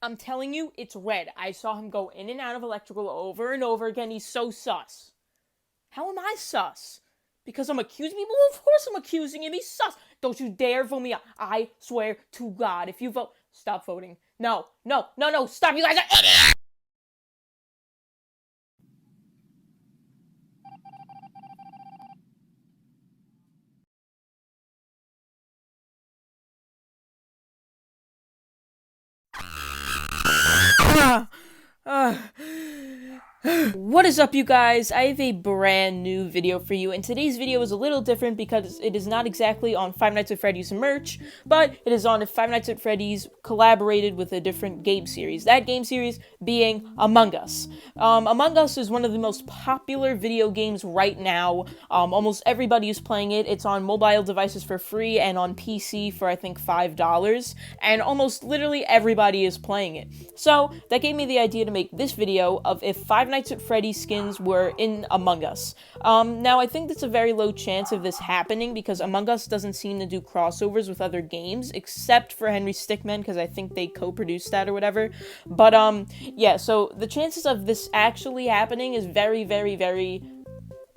I'm telling you, it's red. I saw him go in and out of electrical over and over again. He's so sus. How am I sus? Because I'm accusing people? Well, of course I'm accusing him. He's sus. Don't you dare vote me out. I swear to God, if you vote... Stop voting. No. Stop. You guys are idiots. What is up, you guys? I have a brand new video for you, and today's video is a little different because it is not exactly on Five Nights at Freddy's merch, but it is on if Five Nights at Freddy's collaborated with a different game series. That game series being Among Us. Among Us is one of the most popular video games right now. Almost everybody is playing it. It's on mobile devices for free and on PC for, I think, $5, and almost literally everybody is playing it. So, that gave me the idea to make this video of if Five Nights at Freddy's skins were in Among Us. Now, I think that's a very low chance of this happening because Among Us doesn't seem to do crossovers with other games, except for Henry Stickmin, because I think they co-produced that or whatever. But, yeah, so the chances of this actually happening is very, very, very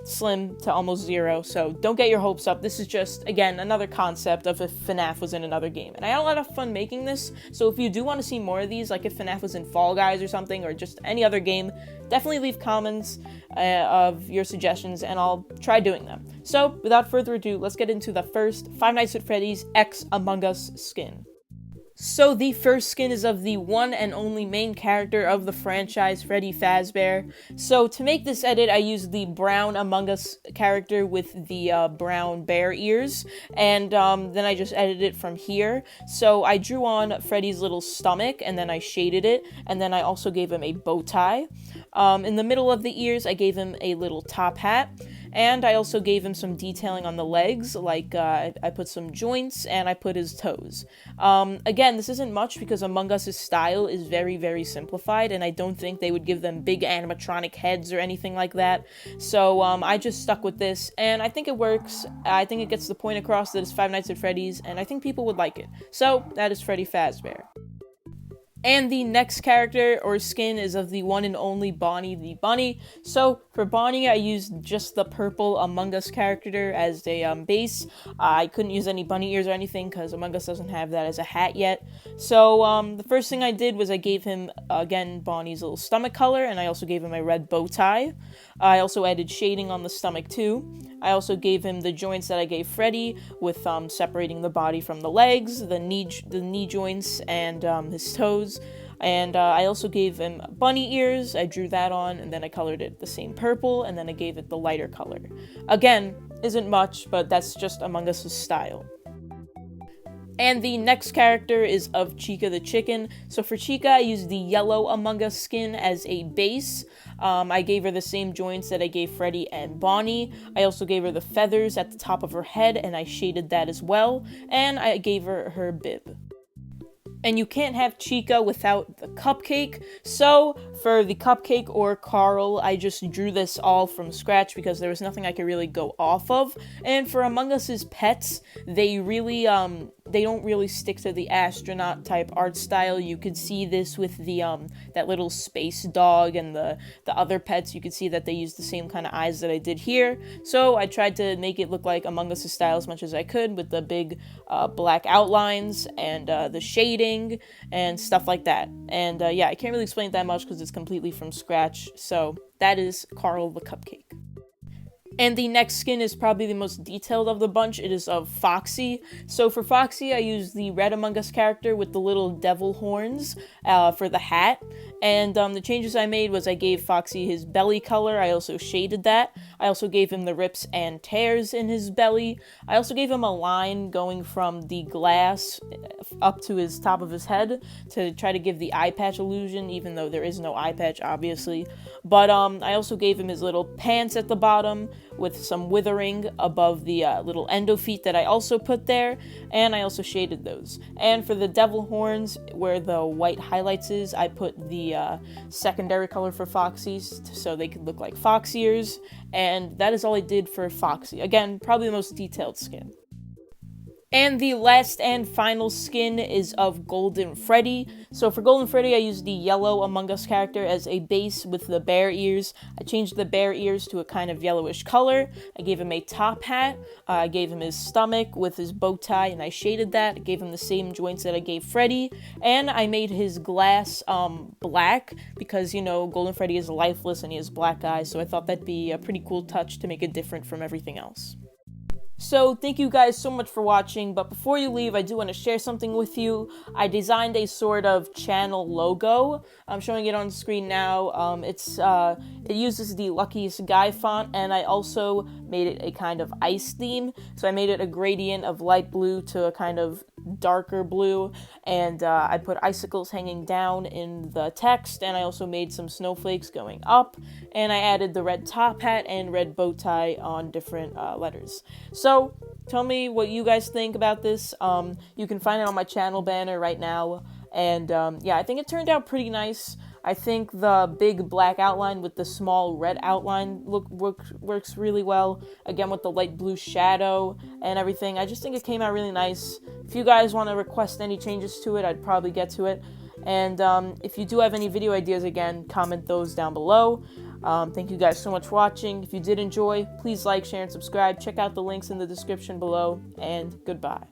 slim to almost zero, so don't get your hopes up. This is just, again, another concept of if FNaF was in another game. And I had a lot of fun making this, so if you do want to see more of these, like if FNaF was in Fall Guys or something, or just any other game, definitely leave comments of your suggestions, and I'll try doing them. So, without further ado, let's get into the first Five Nights at Freddy's X Among Us skin. So the first skin is of the one and only main character of the franchise, Freddy Fazbear. So to make this edit, I used the brown Among Us character with the brown bear ears, and then I just edited it from here. So I drew on Freddy's little stomach, and then I shaded it, and then I also gave him a bow tie. In the middle of the ears, I gave him a little top hat. And I also gave him some detailing on the legs, like I put some joints and I put his toes. Again, this isn't much because Among Us' style is very, very simplified, and I don't think they would give them big animatronic heads or anything like that. So I just stuck with this, and I think it works. I think it gets the point across that it's Five Nights at Freddy's, and I think people would like it. So that is Freddy Fazbear. And the next character or skin is of the one and only Bonnie the Bunny. So for Bonnie, I used just the purple Among Us character as a base. I couldn't use any bunny ears or anything because Among Us doesn't have that as a hat yet. So the first thing I did was I gave him, again, Bonnie's little stomach color, and I also gave him a red bow tie. I also added shading on the stomach too. I also gave him the joints that I gave Freddy, with separating the body from the legs, the knee joints, and his toes. And I also gave him bunny ears. I drew that on, and then I colored it the same purple, and then I gave it the lighter color. Again, isn't much, but that's just Among Us' style. And the next character is of Chica the Chicken. So for Chica, I used the yellow Among Us skin as a base. I gave her the same joints that I gave Freddy and Bonnie. I also gave her the feathers at the top of her head, and I shaded that as well. And I gave her her bib. And you can't have Chica without the cupcake, so for the cupcake or Carl, I just drew this all from scratch because there was nothing I could really go off of. And for Among Us' pets, they really, they don't really stick to the astronaut type art style. You could see this with the, that little space dog and the other pets. You could see that they use the same kind of eyes that I did here. So I tried to make it look like Among Us' style as much as I could with the big black outlines and the shading and stuff like that. And yeah, I can't really explain it that much because it's completely from scratch. So that is Carl the Cupcake. And the next skin is probably the most detailed of the bunch. It is of Foxy. So for Foxy, I used the red Among Us character with the little devil horns for the hat. And the changes I made was I gave Foxy his belly color. I also shaded that. I also gave him the rips and tears in his belly. I also gave him a line going from the glass up to his top of his head to try to give the eye patch illusion, even though there is no eye patch, obviously. But I also gave him his little pants at the bottom with some withering above the little endo feet that I also put there, and I also shaded those. And for the devil horns, where the white highlights is, I put the secondary color for Foxy's so they could look like fox ears, and that is all I did for Foxy. Again, probably the most detailed skin. And the last and final skin is of Golden Freddy. So for Golden Freddy, I used the yellow Among Us character as a base with the bear ears. I changed the bear ears to a kind of yellowish color. I gave him a top hat. I gave him his stomach with his bow tie, and I shaded that. I gave him the same joints that I gave Freddy. And I made his glass black because, you know, Golden Freddy is lifeless and he has black eyes. So I thought that'd be a pretty cool touch to make it different from everything else. So, thank you guys so much for watching, but before you leave, I do want to share something with you. I designed a sort of channel logo. I'm showing it on the screen now. It uses the Luckiest Guy font, and I also made it a kind of ice theme. So I made it a gradient of light blue to a kind of darker blue, and I put icicles hanging down in the text, and I also made some snowflakes going up, and I added the red top hat and red bow tie on different letters. So tell me what you guys think about this. You can find it on my channel banner right now, and yeah, I think it turned out pretty nice. I think the big black outline with the small red outline works really well, again with the light blue shadow and everything. I just think it came out really nice. If you guys want to request any changes to it, I'd probably get to it. And if you do have any video ideas, again, comment those down below. Thank you guys so much for watching. If you did enjoy, please like, share, and subscribe. Check out the links in the description below, and goodbye.